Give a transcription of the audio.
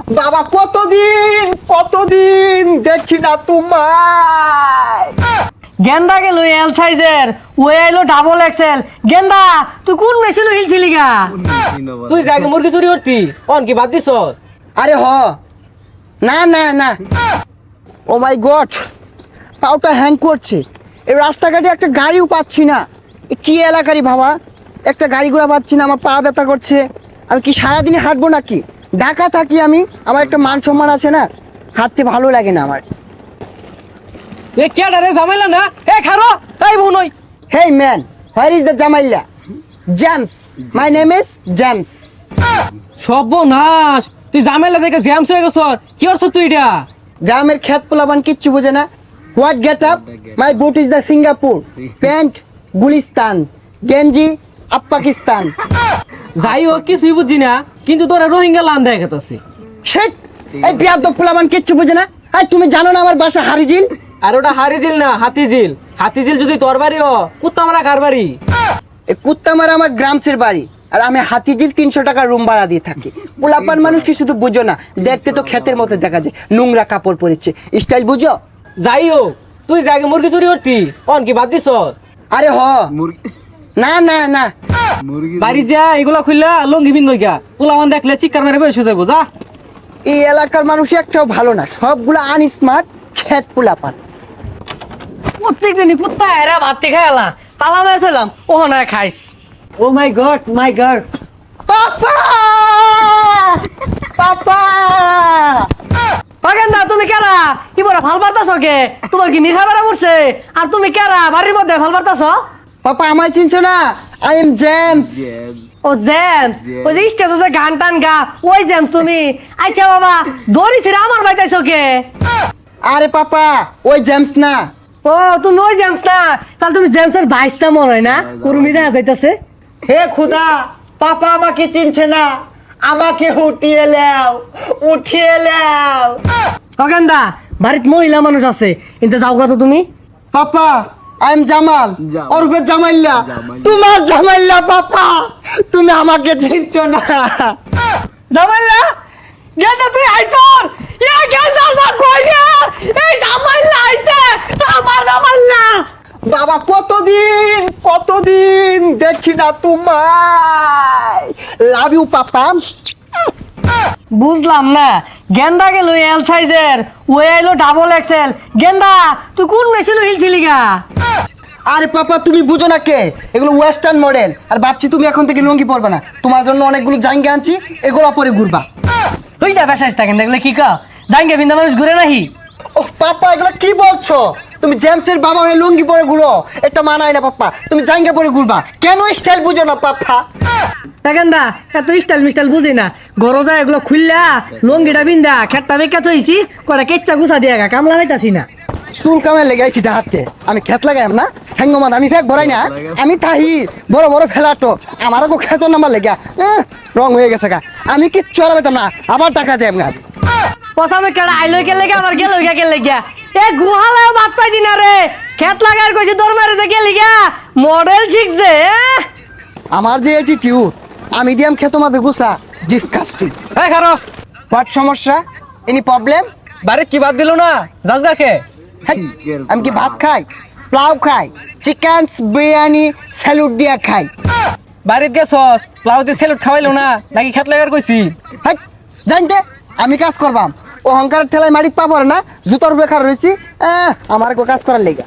বাবা কতদিন দেখি না তোমায়। গেন্দা গেল এল সাইজের, ও আইলো ডাবল এক্সেল। গেন্দা তুই কোন মেশিন হিলছিলি গা? তুই আগে মুরগি চুরি করতি, অন কি বাদ দিছস? আরে না ও মাই গড, পাউটা হ্যাং করছে। এই রাস্তাঘাটে একটা গাড়িও পাচ্ছি না। কি এলাকারই বাবা, একটা গাড়ি ঘোড়া পাচ্ছি না, আমার পা ব্যথা করছে। আমি কি সারাদিনে হাঁটবো নাকি? ঢাকা থাকি আমি, আমার একটা মান সম্মান আছে না, হাঁটতে ভালো লাগে না আমার। এ কেডা রে ঝামেলা না? এ খারো, এই বুনই। Hey man, where is the জামাইলা? James, my name is James. সর্বনাশ, তুই ঝামেলা দেখে জ্যামস হয়ে গেছ। কি করছ তুই এটা? গ্রামের খেত পোলাবান কিচ্ছু বোঝে না। What get up? My boot is the Singapore, pant Gulistan, গেঞ্জি আপ পাকিস্তান। যাই হোক কিছুই বুঝছি না, কিন্তু তোরা রোহিঙ্গা লান দেখাতাছে। শেট, এই বিয়াদব পোলাবান কিচ্ছু বোঝে না। এই তুমি জানো না আমার বাসা হারিজিল? আর ওটা হারিজিল না, হাতিঝিল। হাতিঝিল যদি তোর বাড়ি ও, কুত্তা মারা কার বাড়ি? এই কুত্তামারা আমার গ্রামসের বাড়ি, আর আমি হাতিঝিল 300 টাকা রুম ভাড়া দিয়ে থাকি। পোলাপান মানুষ কিছু তো বুঝো না, দেখতে তো ক্ষেতের মতো দেখা যায়, নোংরা কাপড় পরেছে, স্টাইল বুঝো? যাই হোক, তুই আগে মুরগি চুরি করতি, অন কি বাদ দিছস? আরে না বাড়ি যা, এগুলা খুললা লঙ্গি বিন নইকা পোলাওয়ান দেখলে চিৎকার মেরে বসে যাবো। যা। এই এলাকার মানুষ একটাও ভালো না, সবগুলো আনস্মার্ট ক্ষেত পোলাপান। প্রত্যেক দিনই কুত্তা এরা ভাতটি খাইলা তালা মেরে চলাম, ও না খাইস। ও মাই গড, পাপা পাপা। গেন্দা তুমি কেরা ইবরা ভাল পারতাছ কে? তোমার কি মিঠা বেড়া পড়ছে? আর তুমি কেরা বাড়ির মধ্যে ভাল পারতাছ? পাপা আমায় চিনছো না? I am James. ও জেমস, ওই যে স্টেজে গান টান গা, ওই জেমস তুমি? আচ্ছা বাবা, দড়ি ছিড়ে আমার বাইতাইছ কে? আরে পাপা, ওই জেমস না। ও তুমি ওই জেমস না, তাহলে তুমি জেমসের ভাইসটা মনে হয় না? উর্মি দেখা যাইতাছে। হে খুদা, পাপা আমাকে চিনছে না, আমাকে উঠিয়ে লেও। গেন্দা বাড়িতে মহিলা মানুষ আছে, কিন্তু যাও কত তুমি? পাপা আই এম জামাল, ওরফে জামাইল্লা। তোমার জামাইল্লা পাপা, তুমি আমাকে চিনছো না। জামাইলা গেন্দা তুই আইছর, ইয়া গেন্দা না কই রে? এই জামাইলা আইছে, আমার জামাইলা। বাবা কতদিন দেখি না তোমায়। Love you papa. বুঝলাম না, গেন্দা গেল এল সাইজের, ও আইলো ডাবল এক্সেল। গেন্দা তুই কোন মেশিন হিলছিলি গা? আরে পাপা তুমি বুঝো না কে, এগুলো ওয়েস্টার্ন মডেল। আর ভাবছি তুমি এখন থেকে লুঙ্গি পরবে না, তোমার জন্য অনেকগুলো জাঙ্গা আনছি, এগুলো পরে ঘুরবা। তুই যা বেসাইস থাকেন, দেখলে কি কা জাঙ্গে বিন্দা মানুষ ঘুরে নাহি। ও পাপা এগুলো কি বলছো? তুমি জেমসের বাবা হয়ে লুঙ্গি পরে ঘুরো, এটা মানায় না পাপা। তুমি জাঙ্গা পরে ঘুরবা কেন? স্টাইল বুঝো না পাপা। গেন্দা এত স্টাইল মিস্টাইল বুঝি না, গরজা এগুলো খুললা লঙ্গিটা বিন্দা খেটটা বেকা থইছি, কটা কেচ্চা গুছা দিয়া গা কামলা হইতাছি না। চুল কামে লেগাইছি হাতে, আমি খেত লাগাইম না ঠেঙ্গমাত, আমি ফেক ভরাই না। আমি তাহি বড় ফেলাটো, আমারও খেত নাম্বার লেগা রং হয়ে গেছে গা। আমি কিচ্ছু আর পেতাম না, আবার টাকা দেব গা। পসামে কেডা আইলো কে লেগে আবার গেল কে লেগে? এ গুহালা বাদ পাই দিনা রে, খেত লাগার কইছি তোর মারে যে গেলি গা মডেল শিখছে। আমার যে অ্যাটিটিউড, আমি দিয়াম খেত মাঝে গুছা, ডিসকাস্টিং। এই খারো, হোয়াট সমস্যা? Any problem? বাড়িতে কি বাদ দিল না? যাস গাকে। আমি কি ভাত খাই, প্লাউ খাই, চিকেন বিরিয়ানি স্যালুট দিয়া খাই? বাড়িতে গেছস, প্লাউতে সেলুট খাওয়াইলো না নাকি খেত লাগার কইছি? জানতে আমি কাজ করবাম, ও অহংকারের ঠেলায় মাটিত পা পড়ে না, জুতোর বেকার রয়েছি। আমার কাজ করার লেগা